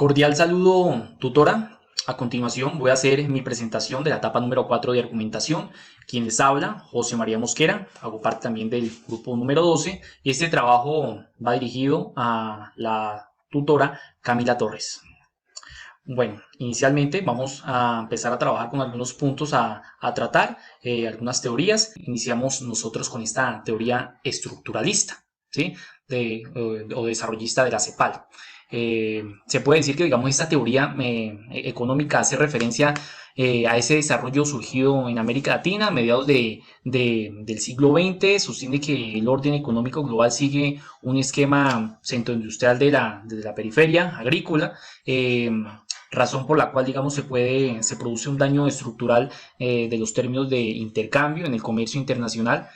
Cordial saludo, tutora. A continuación voy a hacer mi presentación de la etapa número 4 de argumentación. Quien les habla, José María Mosquera, hago parte también del grupo número 12 y este trabajo va dirigido a la tutora Camila Torres. Bueno, inicialmente vamos a empezar a trabajar con algunos puntos a tratar, algunas teorías. Iniciamos nosotros con esta teoría estructuralista, ¿sí? O desarrollista de la CEPAL. Se puede decir que, digamos, esta teoría económica hace referencia a ese desarrollo surgido en América Latina a mediados del siglo XX. Sostiene que el orden económico global sigue un esquema centroindustrial de la periferia agrícola, razón por la cual, digamos, se produce un daño estructural de los términos de intercambio en el comercio internacional,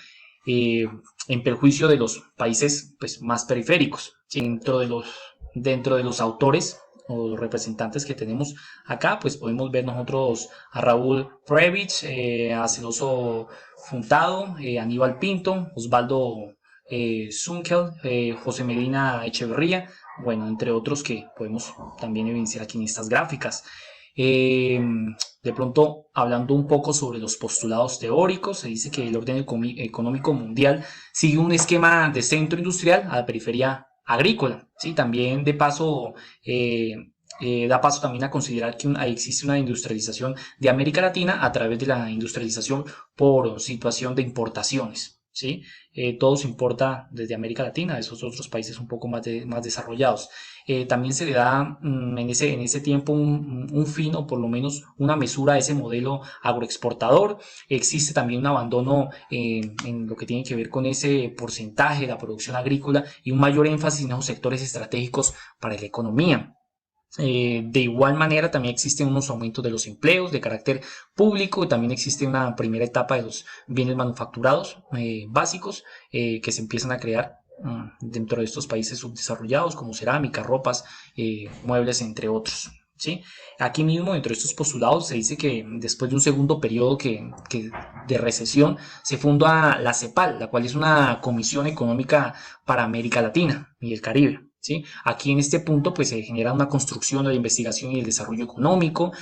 eh, en perjuicio de los países pues, más periféricos. Dentro de los autores o los representantes que tenemos acá, pues podemos ver nosotros a Raúl Previch, a Celoso Funtado, Aníbal Pinto, Osvaldo Zunkel, José Medina Echeverría, bueno, entre otros que podemos también evidenciar aquí en estas gráficas. Eh, de pronto, hablando un poco sobre los postulados teóricos, se dice que el orden económico mundial sigue un esquema de centro industrial a la periferia agrícola, ¿sí? También de paso da paso también a considerar que existe una industrialización de América Latina a través de la industrialización por situación de importaciones, ¿sí? Todo se importa desde América Latina, esos otros países un poco más desarrollados. También se le da en ese tiempo un fin o por lo menos una mesura a ese modelo agroexportador. Existe también un abandono en lo que tiene que ver con ese porcentaje de la producción agrícola y un mayor énfasis en esos sectores estratégicos para la economía. De igual manera también existen unos aumentos de los empleos de carácter público, también existe una primera etapa de los bienes manufacturados básicos que se empiezan a crear dentro de estos países subdesarrollados como cerámica, ropas, muebles, entre otros. ¿Sí? Aquí mismo dentro de estos postulados se dice que después de un segundo periodo de recesión se funda la CEPAL, la cual es una comisión económica para América Latina y el Caribe. ¿Sí? Aquí en este punto pues se genera una construcción de la investigación y el desarrollo económico,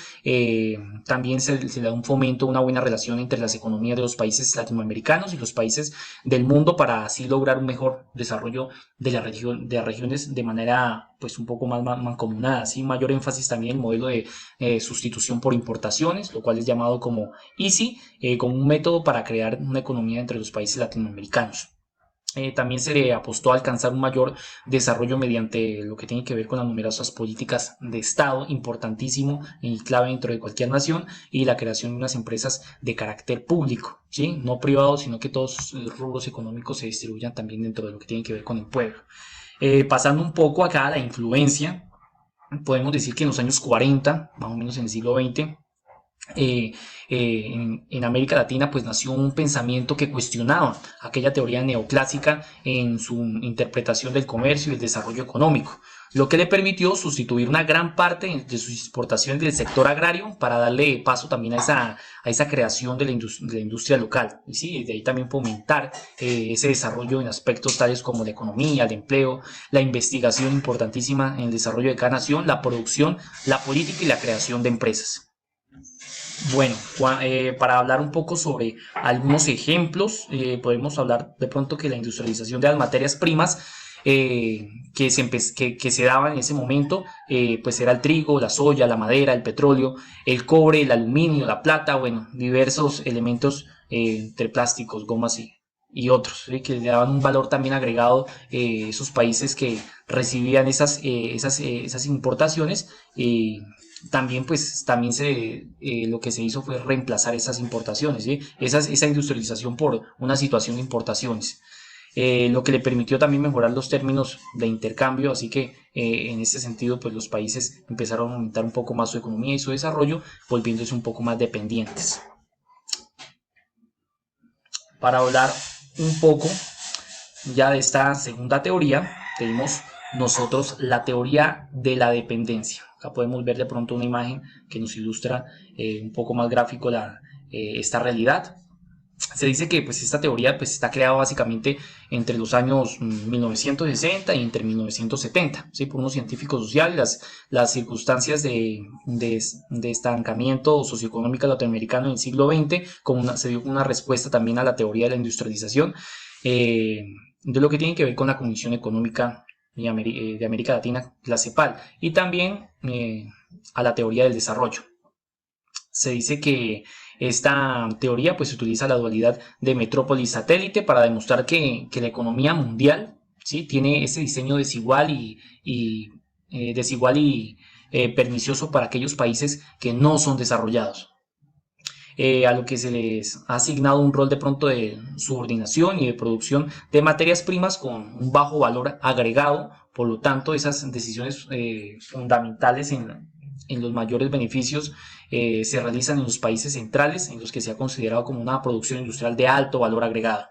también se da un fomento, una buena relación entre las economías de los países latinoamericanos y los países del mundo para así lograr un mejor desarrollo de las regiones de manera pues un poco más mancomunada, ¿sí? Mayor énfasis también en el modelo de sustitución por importaciones, lo cual es llamado como EASY, como un método para crear una economía entre los países latinoamericanos. También se le apostó a alcanzar un mayor desarrollo mediante lo que tiene que ver con las numerosas políticas de Estado, importantísimo y clave dentro de cualquier nación, y la creación de unas empresas de carácter público, ¿sí? No privado, sino que todos los rubros económicos se distribuyan también dentro de lo que tiene que ver con el pueblo. Pasando un poco acá a la influencia, podemos decir que en los años 40, más o menos en el siglo XX, en América Latina pues nació un pensamiento que cuestionaba aquella teoría neoclásica en su interpretación del comercio y el desarrollo económico, lo que le permitió sustituir una gran parte de sus exportaciones del sector agrario para darle paso también a esa creación de la industria local, y sí, de ahí también fomentar ese desarrollo en aspectos tales como la economía, el empleo, la investigación importantísima en el desarrollo de cada nación, la producción, la política y la creación de empresas. Bueno, para hablar un poco sobre algunos ejemplos, podemos hablar de pronto que la industrialización de las materias primas que se daban en ese momento, pues era el trigo, la soya, la madera, el petróleo, el cobre, el aluminio, la plata, bueno, diversos elementos entre plásticos, gomas y otros, que le daban un valor también agregado esos países que recibían esas importaciones. También pues también lo que se hizo fue reemplazar esas importaciones, ¿sí? Esa industrialización por una situación de importaciones, lo que le permitió también mejorar los términos de intercambio, así que en ese sentido pues los países empezaron a aumentar un poco más su economía y su desarrollo, volviéndose un poco más dependientes. Para hablar un poco ya de esta segunda teoría, tenemos nosotros la teoría de la dependencia. Acá podemos ver de pronto una imagen que nos ilustra un poco más gráfico esta realidad. Se dice que pues, esta teoría pues, está creada básicamente entre los años 1960 y entre 1970, ¿sí? Por unos científicos sociales. Las circunstancias de estancamiento socioeconómico latinoamericano en el siglo XX, se dio una respuesta también a la teoría de la industrialización, de lo que tiene que ver con la Comisión Económica de América Latina, la CEPAL, y también a la teoría del desarrollo. Se dice que esta teoría pues utiliza la dualidad de metrópolis-satélite para demostrar que la economía mundial, ¿sí?, tiene ese diseño desigual y pernicioso para aquellos países que no son desarrollados. A lo que se les ha asignado un rol de pronto de subordinación y de producción de materias primas con un bajo valor agregado. Por lo tanto, esas decisiones fundamentales en los mayores beneficios se realizan en los países centrales, en los que se ha considerado como una producción industrial de alto valor agregado.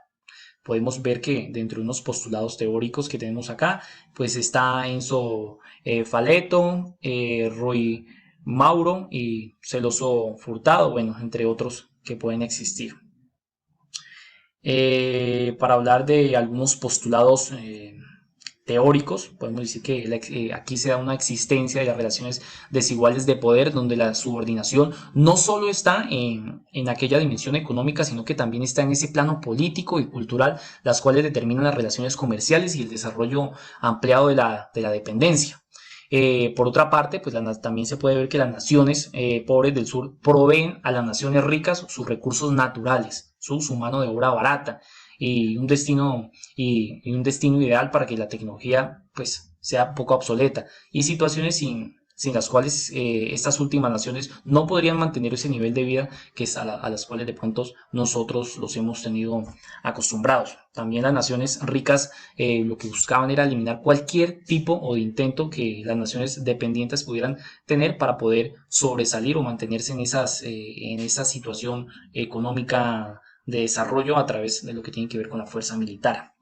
Podemos ver que dentro de unos postulados teóricos que tenemos acá, pues está Enzo Faleto, Roy Mauro y Celoso Furtado, bueno, entre otros que pueden existir. Para hablar de algunos postulados teóricos, podemos decir que aquí se da una existencia de las relaciones desiguales de poder, donde la subordinación no solo está en aquella dimensión económica, sino que también está en ese plano político y cultural, las cuales determinan las relaciones comerciales y el desarrollo ampliado de la dependencia. Por otra parte, pues también se puede ver que las naciones pobres del sur proveen a las naciones ricas sus recursos naturales, su mano de obra barata y un destino ideal para que la tecnología pues sea poco obsoleta, y situaciones sin las cuales estas últimas naciones no podrían mantener ese nivel de vida que es a las cuales de pronto nosotros los hemos tenido acostumbrados. También las naciones ricas lo que buscaban era eliminar cualquier tipo o de intento que las naciones dependientes pudieran tener para poder sobresalir o mantenerse en esa situación económica de desarrollo a través de lo que tiene que ver con la fuerza militar.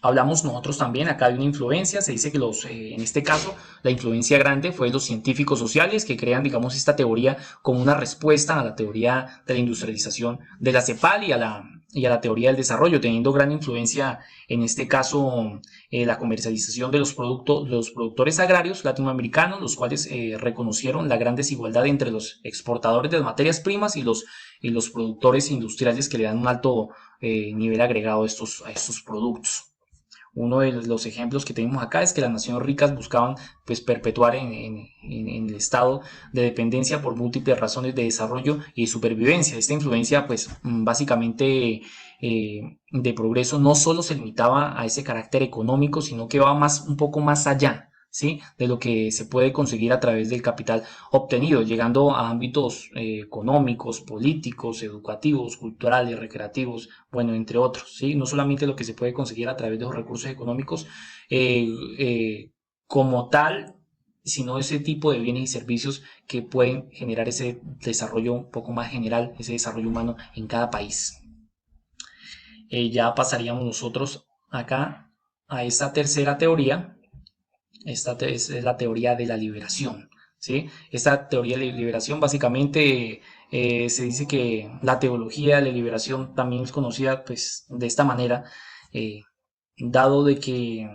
Hablamos nosotros también acá de una influencia. Se dice que en este caso la influencia grande fue de los científicos sociales, que crean, digamos, esta teoría como una respuesta a la teoría de la industrialización de la CEPAL y a la teoría del desarrollo, teniendo gran influencia en este caso la comercialización de los productores agrarios latinoamericanos, los cuales reconocieron la gran desigualdad entre los exportadores de materias primas y los productores industriales, que le dan un alto nivel agregado a estos productos. Uno de los ejemplos que tenemos acá es que las naciones ricas buscaban pues perpetuar en el estado de dependencia por múltiples razones de desarrollo y supervivencia. Esta influencia pues básicamente de progreso no solo se limitaba a ese carácter económico, sino que va un poco más allá, ¿sí?, de lo que se puede conseguir a través del capital obtenido, llegando a ámbitos económicos, políticos, educativos, culturales, recreativos, bueno, entre otros, ¿sí? No solamente lo que se puede conseguir a través de los recursos económicos como tal, sino ese tipo de bienes y servicios que pueden generar ese desarrollo un poco más general, ese desarrollo humano en cada país. Ya pasaríamos nosotros acá a esta tercera teoría. Esta es la teoría de la liberación, ¿sí? Esta teoría de la liberación básicamente se dice que la teología de la liberación también es conocida pues, de esta manera, dado de que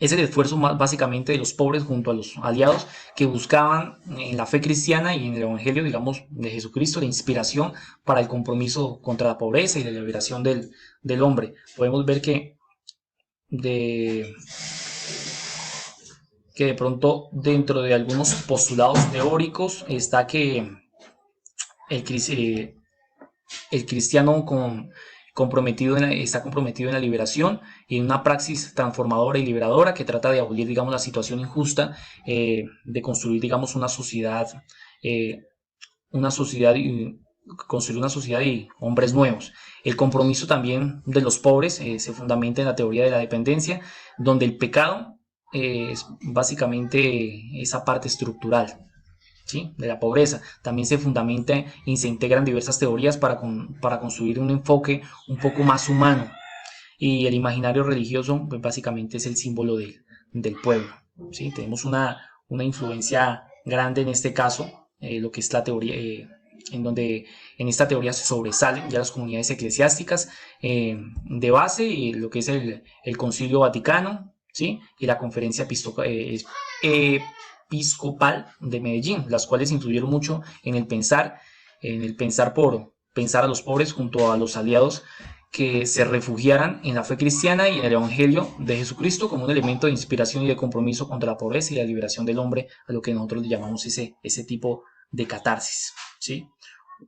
es el esfuerzo básicamente de los pobres junto a los aliados que buscaban en la fe cristiana y en el evangelio, digamos, de Jesucristo, la inspiración para el compromiso contra la pobreza y la liberación del hombre. Podemos ver que de pronto dentro de algunos postulados teóricos está que el cristiano está comprometido en la liberación y en una praxis transformadora y liberadora que trata de abolir, digamos, la situación injusta, de construir, digamos, una sociedad construir una sociedad y hombres nuevos. El compromiso también de los pobres se fundamenta en la teoría de la dependencia, donde el pecado es básicamente esa parte estructural, ¿sí?, de la pobreza. También se fundamenta y se integran diversas teorías para construir un enfoque un poco más humano. Y el imaginario religioso pues, básicamente es el símbolo del pueblo, ¿sí? Tenemos una influencia grande en este caso, lo que es la teoría, en donde en esta teoría se sobresalen ya las comunidades eclesiásticas de base, y lo que es el Concilio Vaticano, ¿sí? Y la Conferencia Episcopal de Medellín, las cuales influyeron mucho en el pensar por pensar a los pobres junto a los aliados que se refugiaran en la fe cristiana y en el Evangelio de Jesucristo como un elemento de inspiración y de compromiso contra la pobreza y la liberación del hombre, a lo que nosotros le llamamos ese tipo de catarsis, ¿sí?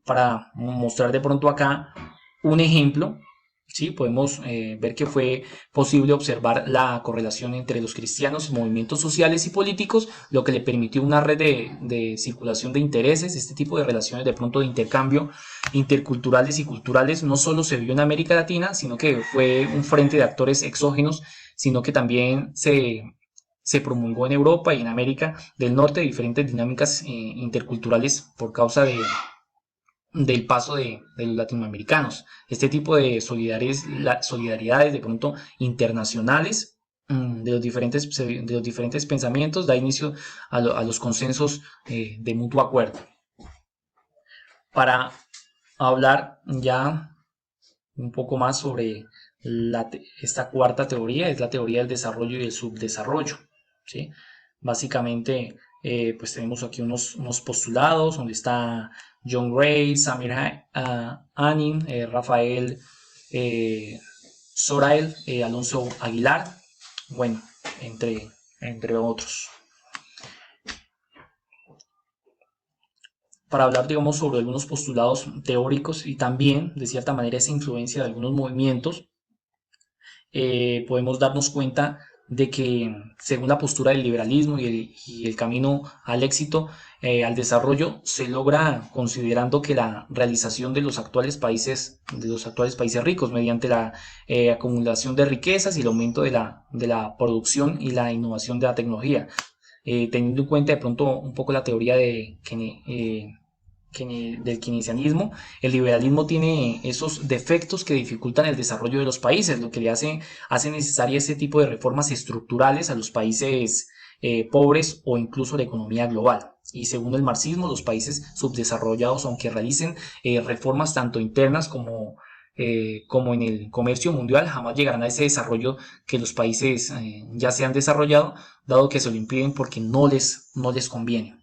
Para mostrar de pronto acá un ejemplo, ¿sí? Podemos ver que fue posible observar la correlación entre los cristianos, movimientos sociales y políticos, lo que le permitió una red de circulación de intereses. Este tipo de relaciones de pronto de intercambio interculturales y culturales no solo se vio en América Latina, sino que fue un frente de actores exógenos, sino que también se promulgó en Europa y en América del Norte diferentes dinámicas interculturales por causa del paso de los latinoamericanos. Este tipo de solidaridades de pronto internacionales de los diferentes pensamientos da inicio a los consensos de mutuo acuerdo. Para hablar ya un poco más sobre esta cuarta teoría, es la teoría del desarrollo y del subdesarrollo, ¿sí? Básicamente, pues tenemos aquí unos postulados donde está John Gray, Samir Anin, Rafael Sorael, Alonso Aguilar, bueno, entre otros. Para hablar, digamos, sobre algunos postulados teóricos y también, de cierta manera, esa influencia de algunos movimientos, podemos darnos cuenta de que, según la postura del liberalismo y el camino al éxito, al desarrollo, se logra considerando que la realización de los actuales países ricos mediante la acumulación de riquezas y el aumento de la producción y la innovación de la tecnología. Teniendo en cuenta de pronto un poco la teoría del keynesianismo, el liberalismo tiene esos defectos que dificultan el desarrollo de los países, lo que le hace necesaria ese tipo de reformas estructurales a los países pobres o incluso la economía global. Y según el marxismo, los países subdesarrollados, aunque realicen reformas tanto internas como en el comercio mundial, jamás llegarán a ese desarrollo que los países ya se han desarrollado, dado que se lo impiden porque no les conviene.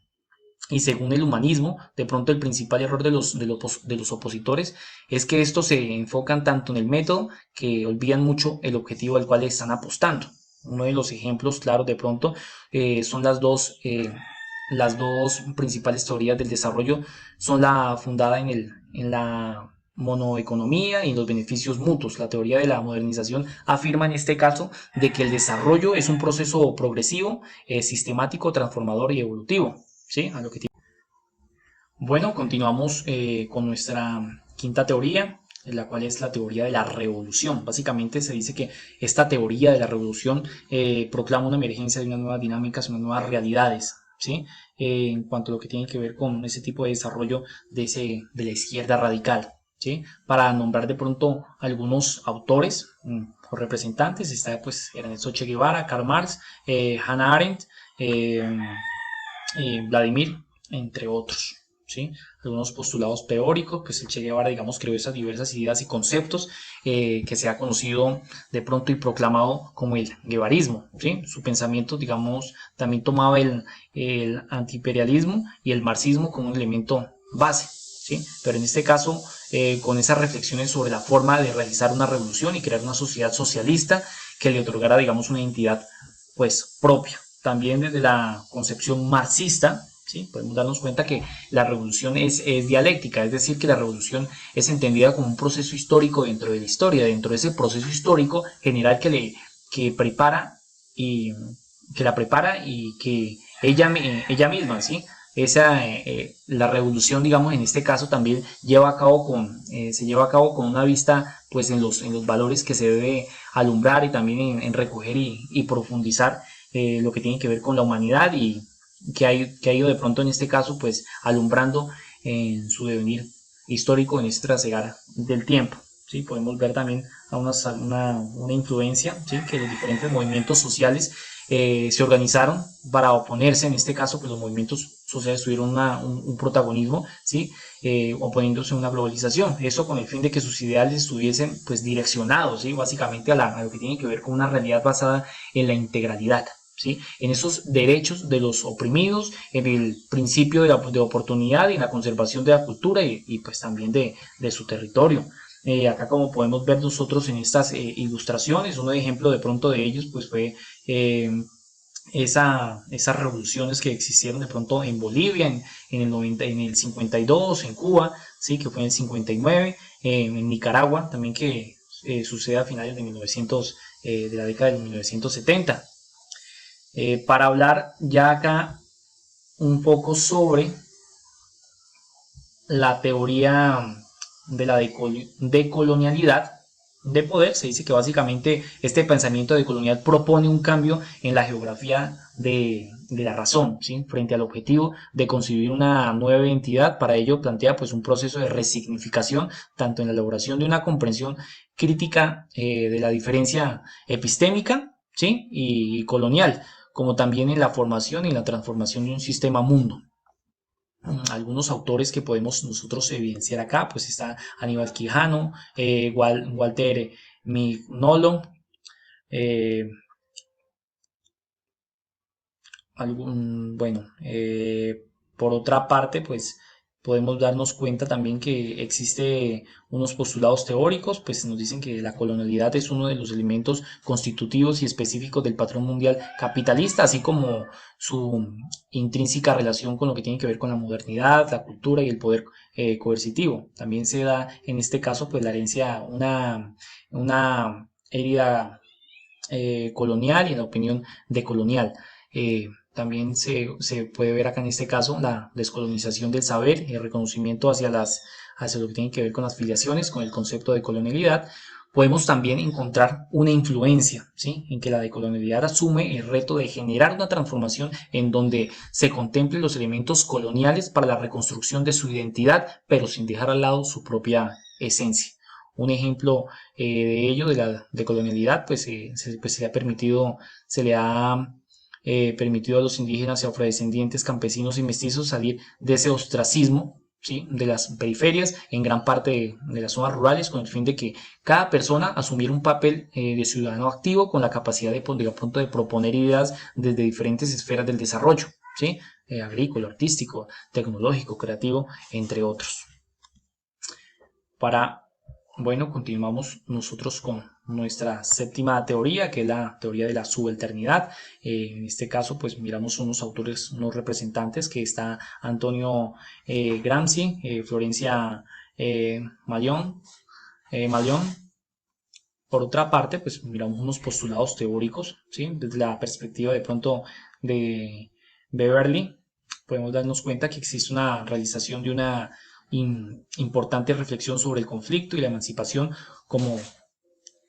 Y según el humanismo, de pronto el principal error de los opositores es que estos se enfocan tanto en el método que olvidan mucho el objetivo al cual están apostando. Uno de los ejemplos claros de pronto son las dos principales teorías del desarrollo, son la fundada en la monoeconomía y en los beneficios mutuos. La teoría de la modernización afirma en este caso de que el desarrollo es un proceso progresivo, sistemático, transformador y evolutivo, ¿sí? Bueno, continuamos con nuestra quinta teoría, la cual es la teoría de la revolución. Básicamente se dice que esta teoría de la revolución proclama una emergencia de unas nuevas dinámicas, unas nuevas realidades, ¿sí? En cuanto a lo que tiene que ver con ese tipo de desarrollo de la izquierda radical, ¿sí? Para nombrar de pronto algunos autores o representantes, está pues Ernesto Che Guevara, Karl Marx, Hannah Arendt, Vladimir, entre otros, ¿sí? Algunos postulados teóricos, pues el Che Guevara, digamos, creó esas diversas ideas y conceptos que se ha conocido de pronto y proclamado como el guevarismo, ¿sí? Su pensamiento, digamos, también tomaba el antiimperialismo y el marxismo como un elemento base, ¿sí? Pero en este caso, con esas reflexiones sobre la forma de realizar una revolución y crear una sociedad socialista que le otorgara, digamos, una identidad, pues, propia. También desde la concepción marxista, ¿sí? Podemos darnos cuenta que la revolución es dialéctica, es decir, que la revolución es entendida como un proceso histórico dentro de la historia, dentro de ese proceso histórico general que la prepara y que ella misma, ¿sí? La revolución, digamos, en este caso también se lleva a cabo con una vista pues en los valores que se debe alumbrar y también en recoger y profundizar lo que tiene que ver con la humanidad y que ha ido de pronto en este caso pues alumbrando en su devenir histórico en este trasegar del tiempo, ¿sí? Podemos ver también a una influencia, ¿sí? Que los diferentes movimientos sociales se organizaron para oponerse, en este caso pues los movimientos sociales tuvieron un protagonismo, ¿sí? oponiéndose a una globalización. Eso con el fin de que sus ideales estuviesen pues direccionados, ¿sí? Básicamente a lo que tiene que ver con una realidad basada en la integralidad, ¿sí? En esos derechos de los oprimidos, en el principio de oportunidad y en la conservación de la cultura y pues también de su territorio. Acá como podemos ver nosotros en estas ilustraciones, un ejemplo de pronto de ellos pues fue esas revoluciones que existieron de pronto en Bolivia en el 52, en Cuba, ¿sí? Que fue en el 59, en Nicaragua también que sucede a finales de 1900, de la década de 1970. Para hablar ya acá un poco sobre la teoría de la decolonialidad de poder, se dice que básicamente este pensamiento decolonial propone un cambio en la geografía de la razón, ¿sí? Frente al objetivo de concebir una nueva identidad. Para ello plantea pues un proceso de resignificación tanto en la elaboración de una comprensión crítica de la diferencia epistémica, ¿sí? Y colonial, como también en la formación y la transformación de un sistema mundo. Algunos autores que podemos nosotros evidenciar acá, pues está Aníbal Quijano, Walter Mignolo, eh, bueno, por otra parte, pues podemos darnos cuenta también que existe unos postulados teóricos, pues nos dicen que la colonialidad es uno de los elementos constitutivos y específicos del patrón mundial capitalista, así como su intrínseca relación con lo que tiene que ver con la modernidad, la cultura y el poder coercitivo. También se da en este caso pues la herencia, una herida colonial y en la opinión decolonial. También se puede ver acá en este caso la descolonización del saber y el reconocimiento hacia lo que tiene que ver con las filiaciones, con el concepto de colonialidad. Podemos también encontrar una influencia, ¿sí? En que la decolonialidad asume el reto de generar una transformación en donde se contemplen los elementos coloniales para la reconstrucción de su identidad, pero sin dejar al lado su propia esencia. Un ejemplo de ello, de la decolonialidad, pues, pues se le ha permitido a los indígenas y afrodescendientes, campesinos y mestizos salir de ese ostracismo, ¿sí? De las periferias en gran parte de las zonas rurales con el fin de que cada persona asumiera un papel de ciudadano activo con la capacidad de proponer ideas desde diferentes esferas del desarrollo, ¿sí? Agrícola, artístico, tecnológico, creativo, entre otros. Bueno, continuamos nosotros con nuestra séptima teoría, que es la teoría de la subalternidad. En este caso, pues miramos unos autores, unos representantes, que está Antonio Gramsci, Florencia Mallón. Por otra parte, pues miramos unos postulados teóricos, ¿sí? Desde la perspectiva de pronto de Beverly, podemos darnos cuenta que existe una realización de una importante reflexión sobre el conflicto y la emancipación como,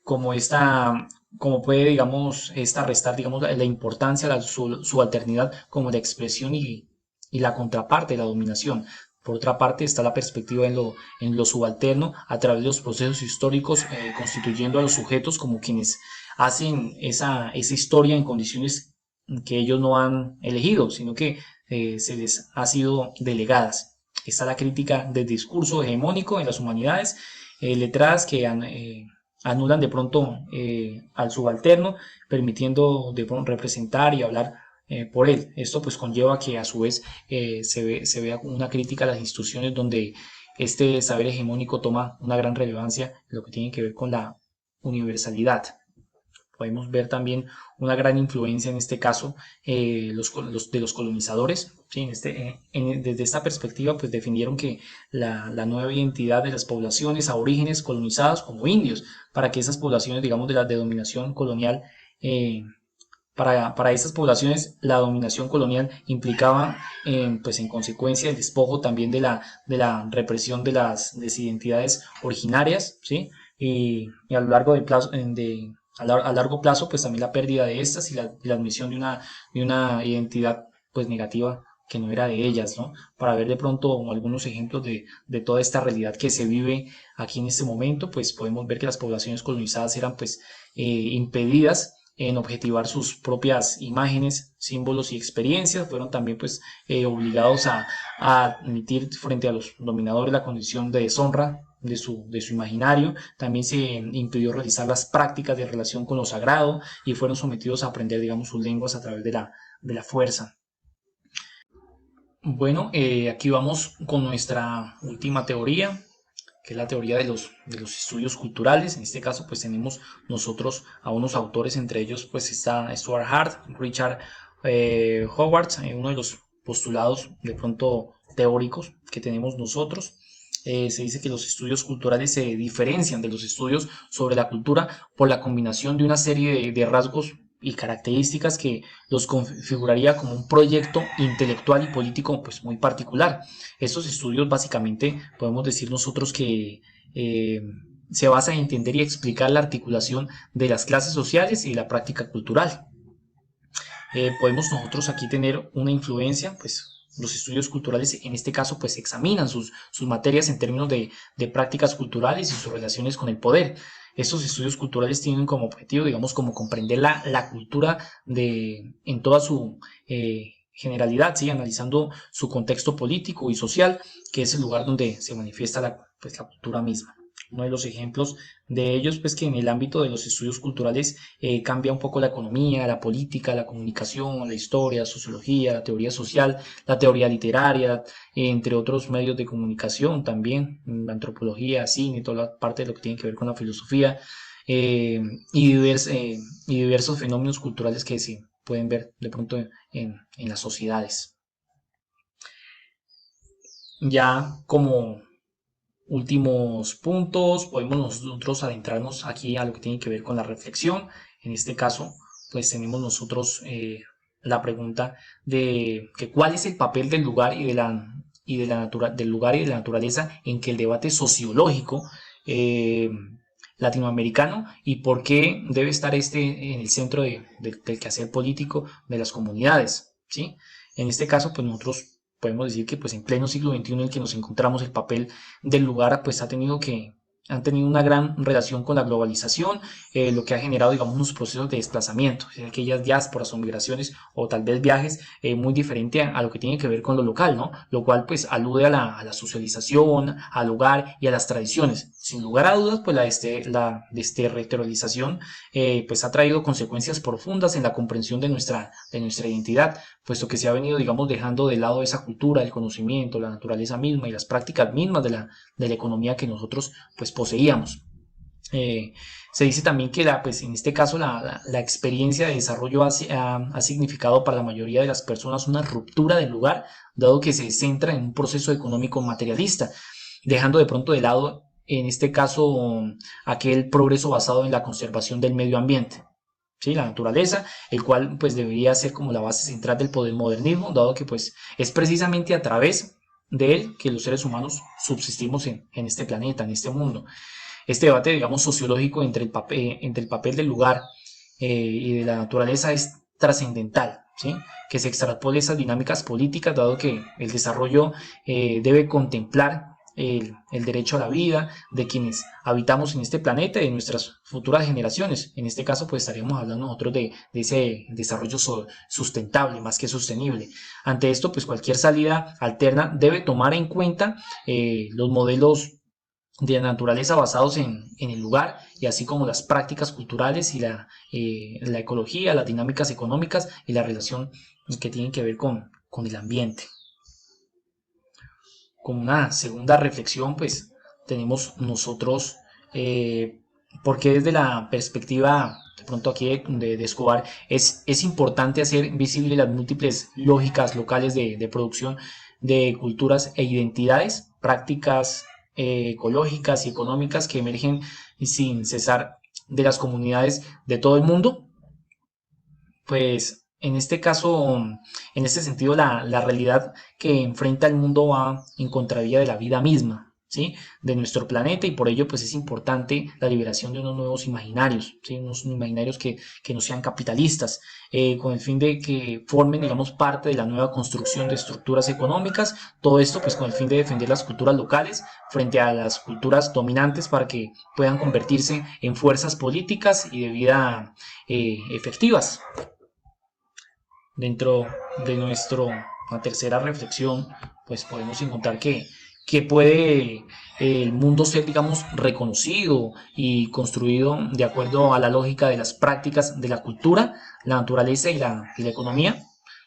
como esta, como puede, digamos, esta restar, digamos, la importancia de la subalternidad como la expresión y la contraparte de la dominación. Por otra parte, está la perspectiva en lo subalterno a través de los procesos históricos, constituyendo a los sujetos como quienes hacen esa historia en condiciones que ellos no han elegido, sino que se les ha sido delegadas. Está la crítica del discurso hegemónico en las humanidades, letras que anulan de pronto al subalterno, permitiendo de pronto representar y hablar por él. Esto pues conlleva que a su vez se vea una crítica a las instituciones donde este saber hegemónico toma una gran relevancia en lo que tiene que ver con la universalidad. Podemos ver también una gran influencia en este caso de los colonizadores. ¿Sí? Desde esta perspectiva pues definieron que la nueva identidad de las poblaciones aborígenes colonizadas como indios, para que esas poblaciones, digamos, de la dominación colonial, para esas poblaciones la dominación colonial implicaba, pues en consecuencia, el despojo también de la represión de las desidentidades originarias, ¿sí? Y a lo largo del plazo, a largo plazo, pues también la pérdida de estas y la admisión de una identidad pues negativa que no era de ellas, ¿no? Para ver de pronto algunos ejemplos de toda esta realidad que se vive aquí en este momento, pues podemos ver que las poblaciones colonizadas eran pues impedidas en objetivar sus propias imágenes, símbolos y experiencias. Fueron también pues obligados a admitir frente a los dominadores la condición de deshonra de su imaginario. También se impidió realizar las prácticas de relación con lo sagrado y fueron sometidos a aprender, digamos, sus lenguas a través de la fuerza. Bueno, aquí vamos con nuestra última teoría, que es la teoría de los estudios culturales. En este caso, pues tenemos nosotros a unos autores, entre ellos pues está Stuart Hart, Richard Howard, uno de los postulados de pronto teóricos que tenemos nosotros. Se dice que los estudios culturales se diferencian de los estudios sobre la cultura por la combinación de una serie de rasgos y características que los configuraría como un proyecto intelectual y político pues muy particular. Estos estudios básicamente podemos decir nosotros que se basan en entender y explicar la articulación de las clases sociales y la práctica cultural. Podemos nosotros aquí tener una influencia, pues los estudios culturales en este caso pues examinan sus materias en términos de prácticas culturales y sus relaciones con el poder. Estos estudios culturales tienen como objetivo, digamos, como comprender la cultura en toda su generalidad, ¿sí? Analizando su contexto político y social, que es el lugar donde se manifiesta pues, la cultura misma. Uno de los ejemplos de ellos, pues que en el ámbito de los estudios culturales cambia un poco la economía, la política, la comunicación, la historia, la sociología, la teoría social, la teoría literaria, entre otros medios de comunicación también, la antropología, cine, toda la parte de lo que tiene que ver con la filosofía eh, y diversos fenómenos culturales que se pueden ver de pronto en las sociedades. Ya como últimos puntos, podemos nosotros adentrarnos aquí a lo que tiene que ver con la reflexión. En este caso, pues tenemos nosotros la pregunta de que cuál es el papel del lugar del lugar y de la naturaleza en que el debate sociológico latinoamericano y por qué debe estar este en el centro del quehacer político de las comunidades, ¿sí? En este caso, pues nosotros podemos decir que pues en pleno siglo XXI en el que nos encontramos, el papel del lugar pues han tenido una gran relación con la globalización, lo que ha generado, digamos, unos procesos de desplazamiento, aquellas diásporas o migraciones o tal vez viajes muy diferente a lo que tiene que ver con lo local, ¿no? Lo cual pues alude a la socialización, al hogar y a las tradiciones. Sin lugar a dudas, pues la desterritorialización pues ha traído consecuencias profundas en la comprensión de nuestra identidad, puesto que se ha venido, digamos, dejando de lado esa cultura, el conocimiento, la naturaleza misma y las prácticas mismas de la economía que nosotros pues poseíamos. Se dice también que pues, en este caso la experiencia de desarrollo ha significado para la mayoría de las personas una ruptura del lugar, dado que se centra en un proceso económico materialista, dejando de pronto de lado, en este caso, aquel progreso basado en la conservación del medio ambiente. ¿Sí? La naturaleza, el cual pues debería ser como la base central del poder modernismo, dado que pues es precisamente a través de él que los seres humanos subsistimos en este planeta, en este mundo. Este debate, digamos, sociológico entre el papel del lugar y de la naturaleza es trascendental, ¿sí? Que se extrapole esas dinámicas políticas, dado que el desarrollo debe contemplar el derecho a la vida de quienes habitamos en este planeta y de nuestras futuras generaciones. En este caso, pues estaríamos hablando nosotros de ese desarrollo sustentable, más que sostenible. Ante esto, pues cualquier salida alterna debe tomar en cuenta los modelos de naturaleza basados en el lugar y así como las prácticas culturales y la ecología, las dinámicas económicas y la relación que tienen que ver con el ambiente. Como una segunda reflexión, pues tenemos nosotros, porque desde la perspectiva de pronto aquí de Escobar es importante hacer visible las múltiples lógicas locales de producción de culturas e identidades, prácticas ecológicas y económicas que emergen sin cesar de las comunidades de todo el mundo. Pues en este caso, en este sentido, la realidad que enfrenta el mundo va en contravía de la vida misma, ¿sí? De nuestro planeta, y por ello pues es importante la liberación de unos nuevos imaginarios, ¿sí? Unos imaginarios que no sean capitalistas, con el fin de que formen, digamos, parte de la nueva construcción de estructuras económicas, todo esto pues con el fin de defender las culturas locales frente a las culturas dominantes para que puedan convertirse en fuerzas políticas y de vida efectivas. Dentro de la tercera reflexión, pues podemos encontrar que puede el mundo ser, digamos, reconocido y construido de acuerdo a la lógica de las prácticas de la cultura, la naturaleza y la economía.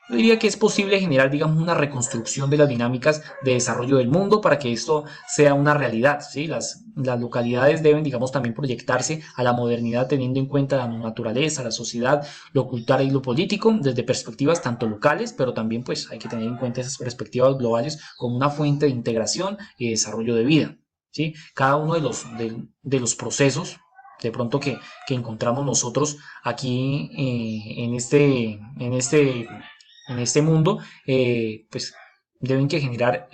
Yo diría que es posible generar, digamos, una reconstrucción de las dinámicas de desarrollo del mundo para que esto sea una realidad, ¿sí? Las localidades deben, digamos, también proyectarse a la modernidad teniendo en cuenta la naturaleza, la sociedad, lo cultural y lo político desde perspectivas tanto locales, pero también pues hay que tener en cuenta esas perspectivas globales como una fuente de integración y desarrollo de vida, ¿sí? Cada uno de los procesos de pronto que encontramos nosotros aquí en este mundo, pues deben que generar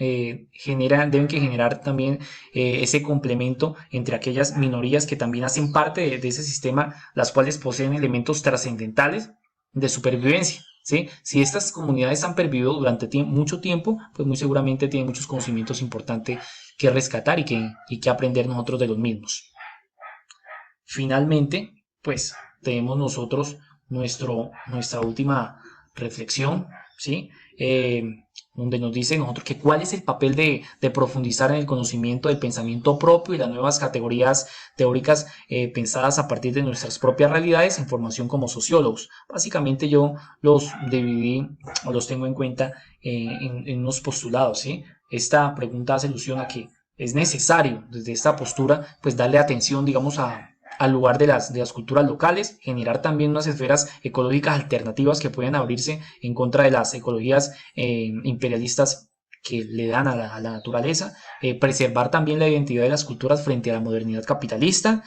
también ese complemento entre aquellas minorías que también hacen parte de ese sistema, las cuales poseen elementos trascendentales de supervivencia. ¿Sí? Si estas comunidades han pervivido durante mucho tiempo, pues muy seguramente tienen muchos conocimientos importantes que rescatar y que aprender nosotros de los mismos. Finalmente, pues tenemos nosotros nuestra última reflexión, ¿sí? Eh, donde nos dice nosotros que cuál es el papel de profundizar en el conocimiento del pensamiento propio y las nuevas categorías teóricas pensadas a partir de nuestras propias realidades en formación como sociólogos. Básicamente yo los dividí o los tengo en cuenta en unos postulados, ¿sí? Esta pregunta hace alusión a que es necesario desde esta postura pues darle atención, digamos, al lugar de las culturas locales, generar también unas esferas ecológicas alternativas que pueden abrirse en contra de las ecologías imperialistas que le dan a la naturaleza, preservar también la identidad de las culturas frente a la modernidad capitalista,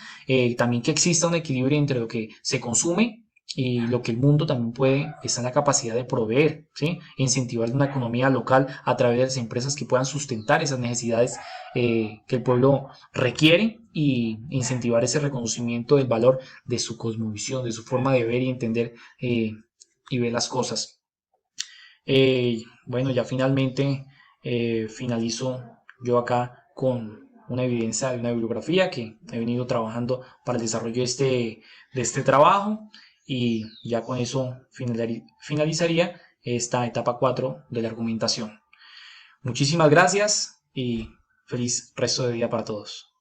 también que exista un equilibrio entre lo que se consume y lo que el mundo también puede, está en la capacidad de proveer, ¿sí? Incentivar una economía local a través de las empresas que puedan sustentar esas necesidades que el pueblo requiere y incentivar ese reconocimiento del valor de su cosmovisión, de su forma de ver y entender y ver las cosas. Bueno, ya finalmente finalizo yo acá con una evidencia de una bibliografía que he venido trabajando para el desarrollo de este trabajo y ya con eso finalizaría esta etapa 4 de la argumentación. Muchísimas gracias y feliz resto de día para todos.